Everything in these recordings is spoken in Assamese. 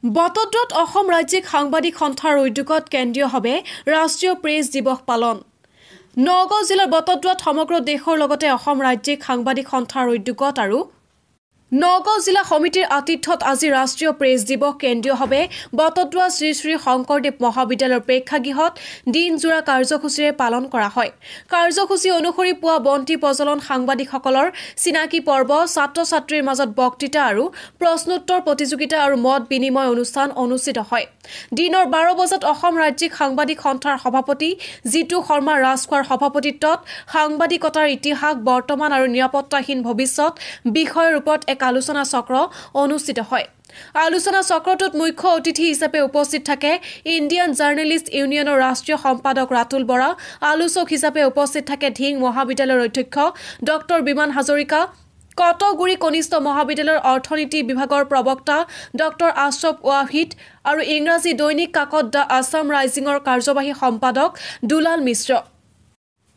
বটদ্ৰত অসম ৰাজ্যিক সাংবাদিক সন্থাৰ উদ্যোগত কেন্দ্ৰীয়ভাৱে ৰাষ্ট্ৰীয় প্ৰেছ দিৱস পালন। নগাঁও জিলাৰ বটদ্ৰত সমগ্ৰ দেশৰ লগতে অসম ৰাজ্যিক সাংবাদিক সন্থাৰ উদ্যোগত আৰু নগাঁও জিলা সমিতিৰ আতিথ্যত আজি ৰাষ্ট্ৰীয় প্ৰেছ দিৱস কেন্দ্ৰীয়ভাৱে বটদ্ৰা শ্ৰী শ্ৰী শংকৰদেৱ মহাবিদ্যালয়ৰ প্ৰেক্ষাগৃহত দিনজোৰা কাৰ্যসূচীৰে পালন কৰা হয়। কাৰ্যসূচী অনুসৰি পুৱা বন্তি প্ৰজ্বলন, সাংবাদিকসকলৰ চিনাকি পৰ্ব, ছাত্ৰ ছাত্ৰীৰ মাজত বক্তৃতা আৰু প্ৰশ্নোত্তৰ প্ৰতিযোগিতা আৰু মত বিনিময় অনুষ্ঠান অনুষ্ঠিত হয়। দিনৰ 12 বজাত অসম ৰাজ্যিক সাংবাদিক সন্থাৰ সভাপতি জিতু শৰ্মা ৰাজখোৱাৰ সভাপতিত্বত সাংবাদিকতাৰ ইতিহাস, বৰ্তমান আৰু নিৰাপত্তাহীন ভৱিষ্যত বিষয়ৰ ওপৰত এক আলোচনা চক্ৰ অনুষ্ঠিত হয়। আলোচনা চক্ৰটোত মুখ্য অতিথি হিচাপে উপস্থিত থাকে ইণ্ডিয়ান জাৰ্নেলিষ্ট ইউনিয়নৰ ৰাষ্ট্ৰীয় সম্পাদক ৰাতুল বৰা। আলোচক হিচাপে উপস্থিত থাকে ধিং মহাবিদ্যালয়ৰ অধ্যক্ষ ডক্টৰ বিমান হাজৰিকা, কটগুৰি কনিষ্ঠ মহাবিদ্যালয়ৰ অৰ্থনীতি বিভাগৰ প্ৰবক্তা ডক্টৰ আশৰফ ৱাহিদ আৰু ইংৰাজী দৈনিক কাকত দ্য আছাম ৰাইজিঙৰ কাৰ্যবাহী সম্পাদক দুলাল মিশ্ৰ।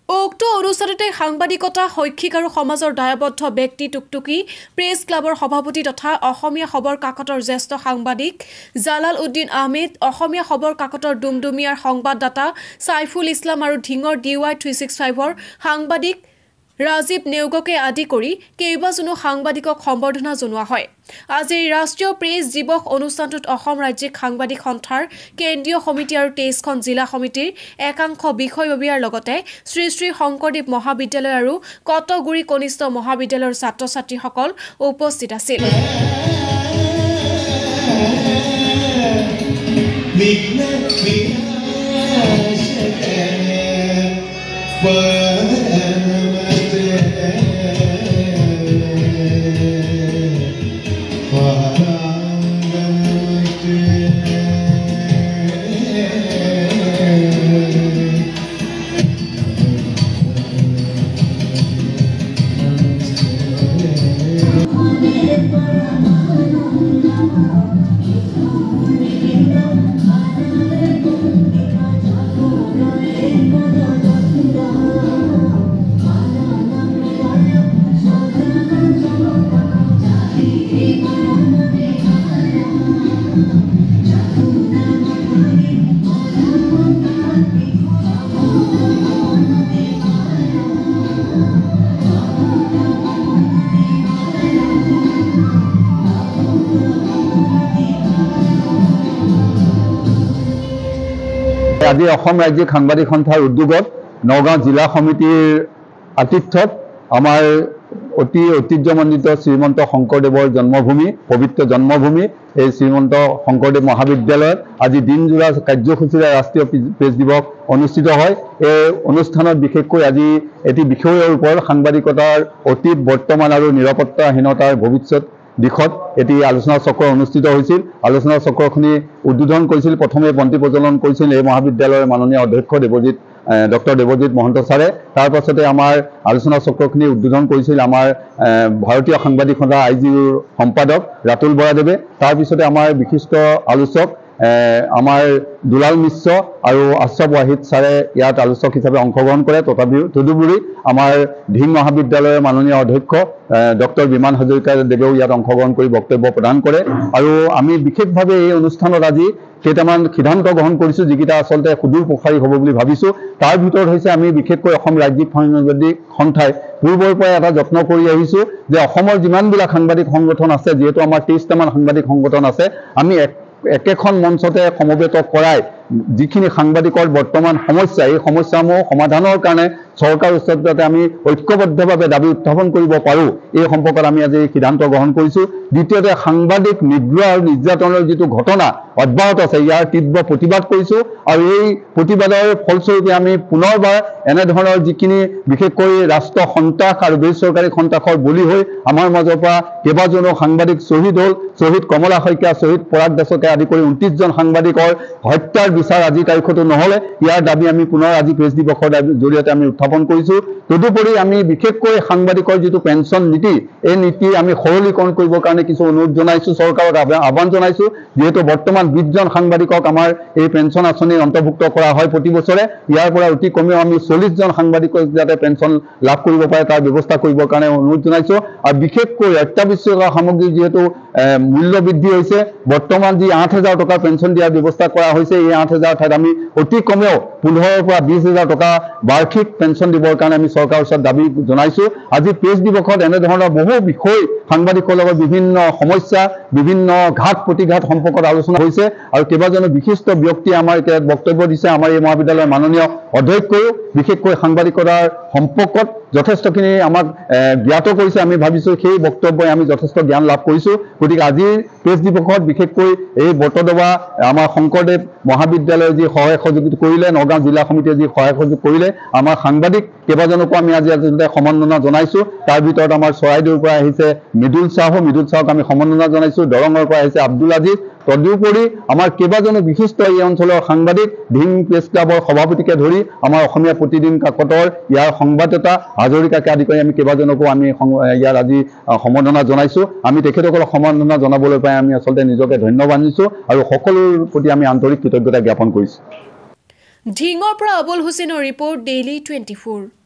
উক্ত অনুষ্ঠানতে সাংবাদিকতা, শৈক্ষিক আৰু সমাজৰ দায়বদ্ধ ব্যক্তি টুকটুকি প্ৰেছ ক্লাবৰ সভাপতি তথা অসমীয়া খবৰ কাকতৰ জ্যেষ্ঠ সাংবাদিক জালাল উদ্দিন আহমেদ, অসমীয়া খবৰ কাকতৰ ডুমডুমিয়াৰ সংবাদদাতা ছাইফুল ইছলাম আৰু ধিঙৰ DY 365ৰ সাংবাদিক ৰাজীৱ নেওগকে আদি কৰি কেইবাজনো সাংবাদিকক সম্বৰ্ধনা জনোৱা হয়। আজিৰ ৰাষ্ট্ৰীয় প্ৰেছ দিৱস অনুষ্ঠানটোত অসম ৰাজ্যিক সাংবাদিক সন্থাৰ কেন্দ্ৰীয় সমিতি আৰু 23খন জিলা সমিতিৰ একাংশ বিষয়ববীয়াৰ লগতে শ্ৰী শ্ৰী শংকৰদেৱ মহাবিদ্যালয় আৰু কটগুৰি কনিষ্ঠ মহাবিদ্যালয়ৰ ছাত্ৰ ছাত্ৰীসকল উপস্থিত আছিল। আজি অসম ৰাজ্যিক সাংবাদিক সন্থাৰ উদ্যোগত নগাঁও জিলা সমিতিৰ আতিথ্যত আমাৰ অতি ঐতিহ্যমণ্ডিত শ্ৰীমন্ত শংকৰদেৱৰ জন্মভূমি, পবিত্ৰ জন্মভূমি এই শ্ৰীমন্ত শংকৰদেৱ মহাবিদ্যালয়ত আজি দিনজোৰা কাৰ্যসূচীৰে ৰাষ্ট্ৰীয় প্ৰেছ দিৱস অনুষ্ঠিত হয়। এই অনুষ্ঠানত বিশেষকৈ আজি এটি বিষয়ৰ ওপৰত সাংবাদিকতাৰ অতীত, বৰ্তমান আৰু নিৰাপত্তাহীনতাৰ ভৱিষ্যত দিশত এটি আলোচনা চক্ৰ অনুষ্ঠিত হৈছিল। আলোচনা চক্ৰখিনি উদ্বোধন কৰিছিল, প্ৰথমে বন্তি প্ৰজ্বলন কৰিছিল এই মহাবিদ্যালয়ৰ মাননীয় অধ্যক্ষ ডক্টৰ দেৱজিৎ মহন্ত ছাৰে। তাৰ পাছতে আমাৰ আলোচনা চক্ৰখিনি উদ্বোধন কৰিছিল আমাৰ ভাৰতীয় সাংবাদিক সন্থা IGUৰ সম্পাদক ৰাতুল বৰাদেৱে। তাৰপিছতে আমাৰ বিশিষ্ট আলোচক আমাৰ দুলাল মিশ্ৰ আৰু আশৰফ ৱাহিদ ছাৰে ইয়াত আলোচক হিচাপে অংশগ্ৰহণ কৰে। তদুপৰি আমাৰ ধিং মহাবিদ্যালয়ৰ মাননীয় অধ্যক্ষ ডক্টৰ বিমান হাজৰিকা দেৱেও ইয়াত অংশগ্ৰহণ কৰি বক্তব্য প্ৰদান কৰে। আৰু আমি বিশেষভাৱে এই অনুষ্ঠানত আজি কেইটামান সিদ্ধান্ত গ্ৰহণ কৰিছোঁ, যিকেইটা আচলতে সুদূৰ প্ৰসাৰী হ'ব বুলি ভাবিছোঁ। তাৰ ভিতৰত হৈছে আমি বিশেষকৈ অসম ৰাজ্যিক সাংবাদিক সন্থাই পূৰ্বৰ পৰাই এটা যত্ন কৰি আহিছোঁ যে অসমৰ যিমানবিলাক সাংবাদিক সংগঠন আছে, যিহেতু আমাৰ 23টামান সাংবাদিক সংগঠন আছে, আমি একেখন মঞ্চতে সমবেত কৰাই যিখিনি সাংবাদিকৰ বৰ্তমান সমস্যা, এই সমস্যাসমূহ সমাধানৰ কাৰণে চৰকাৰৰ ওচৰত যাতে আমি ঐক্যবদ্ধভাৱে দাবী উত্থাপন কৰিব পাৰোঁ, এই সম্পৰ্কত আমি আজি সিদ্ধান্ত গ্ৰহণ কৰিছোঁ। দ্বিতীয়তে, সাংবাদিক নিগ্ৰহ আৰু নিৰ্যাতনৰ যিটো ঘটনা অব্যাহত আছে, ইয়াৰ তীব্ৰ প্ৰতিবাদ কৰিছোঁ। আৰু এই প্ৰতিবাদৰ ফলস্বৰূপে আমি পুনৰবাৰ এনেধৰণৰ যিখিনি বিশেষকৈ ৰাষ্ট্ৰ সন্ত্ৰাস আৰু বেচৰকাৰী সন্ত্ৰাসৰ বলি হৈ আমাৰ মাজৰ পৰা কেইবাজনো সাংবাদিক শ্বহীদ হ'ল। শ্বহীদ কমলা শইকীয়া, শ্বহীদ পৰাগ দাসকে আদি কৰি 29জন সাংবাদিকৰ হত্যাৰ বিচাৰ আজিৰ তাৰিখতো নহ'লে, ইয়াৰ দাবী আমি পুনৰ আজি প্ৰেছ দিৱসৰ জৰিয়তে আমি উত্থাপন কৰিছোঁ। তদুপৰি আমি বিশেষকৈ সাংবাদিকৰ যিটো পেঞ্চন নীতি, এই নীতি আমি সৰলীকৰণ কৰিবৰ কাৰণে কিছু অনুৰোধ জনাইছোঁ, চৰকাৰক আহ্বান জনাইছোঁ। যিহেতু বৰ্তমান 20জন সাংবাদিকক আমাৰ এই পেঞ্চন আঁচনিত অন্তৰ্ভুক্ত কৰা হয় প্ৰতি বছৰে, ইয়াৰ পৰা অতি কমেও আমি 40জন সাংবাদিকক যাতে পেঞ্চন লাভ কৰিব পাৰে তাৰ ব্যৱস্থা কৰিবৰ কাৰণে অনুৰোধ জনাইছোঁ। আৰু বিশেষকৈ অত্যাৱশ্যকীয় সামগ্ৰী যিহেতু মূল্য বৃদ্ধি হৈছে বৰ্তমান যি 8,000 টকাৰ পেঞ্চন দিয়াৰ ব্যৱস্থা কৰা হৈছে এই 8,000 ঠাইত আমি অতি কমেও 15,000 পৰা 20,000 টকা বাৰ্ষিক পেঞ্চন দিবৰ কাৰণে আমি চৰকাৰৰ ওচৰত দাবী জনাইছো আজি প্ৰেছ দিৱসত এনে ধৰণৰ বহু বিষয় সাংবাদিকৰ লগত বিভিন্ন সমস্যা বিভিন্ন ঘাত প্ৰতিঘাত সম্পৰ্কত আলোচনা হৈছে আৰু কেইবাজনো বিশিষ্ট ব্যক্তিয়ে আমাৰ এতিয়া বক্তব্য দিছে আমাৰ এই মহাবিদ্যালয়ৰ মাননীয় অধ্যক্ষও বিশেষকৈ সাংবাদিকতাৰ সম্পৰ্কত যথেষ্টখিনি আমাক জ্ঞাত কৰিছে আমি ভাবিছোঁ সেই বক্তব্যই আমি যথেষ্ট জ্ঞান লাভ কৰিছোঁ গতিকে আজিৰ প্ৰেছ দিৱসত বিশেষকৈ এই বটদ্ৰৱা আমাৰ শংকৰদেৱ মহাবিদ্যালয়ে যি সহায় সহযোগ কৰিলে নগাঁও জিলা সমিতিয়ে যি সহায় সহযোগ কৰিলে আমাৰ সাংবাদিক কেইবাজনকো আমি আজি সম্বৰ্ধনা জনাইছোঁ তাৰ ভিতৰত আমাৰ চৰাইদেউৰ পৰা আহিছে মৃদুল চাহক আমি সম্বৰ্ধনা জনাইছোঁ দৰঙৰ পৰা আহিছে আব্দুল আজিজ তদুপৰি আমাৰ কেইবাজনো বিশিষ্ট এই অঞ্চলৰ সাংবাদিক ধিং প্ৰেছ ক্লাবৰ সভাপতিকে ধৰি আমাৰ অসমীয়া প্ৰতিদিন কাকতৰ ইয়াৰ সংবাদদাতা হাজৰিকাকে আদি কৰি আমি কেইবাজনকো আমি ইয়াৰ আজি সম্বৰ্ধনা জনাইছোঁ আমি তেখেতসকলক সম্বৰ্ধনা জনাবলৈ পাই আমি আচলতে নিজকে ধন্যবাদ দিছোঁ আৰু সকলোৰ প্ৰতি আমি আন্তৰিক কৃতজ্ঞতা জ্ঞাপন কৰিছোঁ ধিঙৰ পৰা আবুল হুছেইনৰ ৰিপৰ্ট ডেইলি 24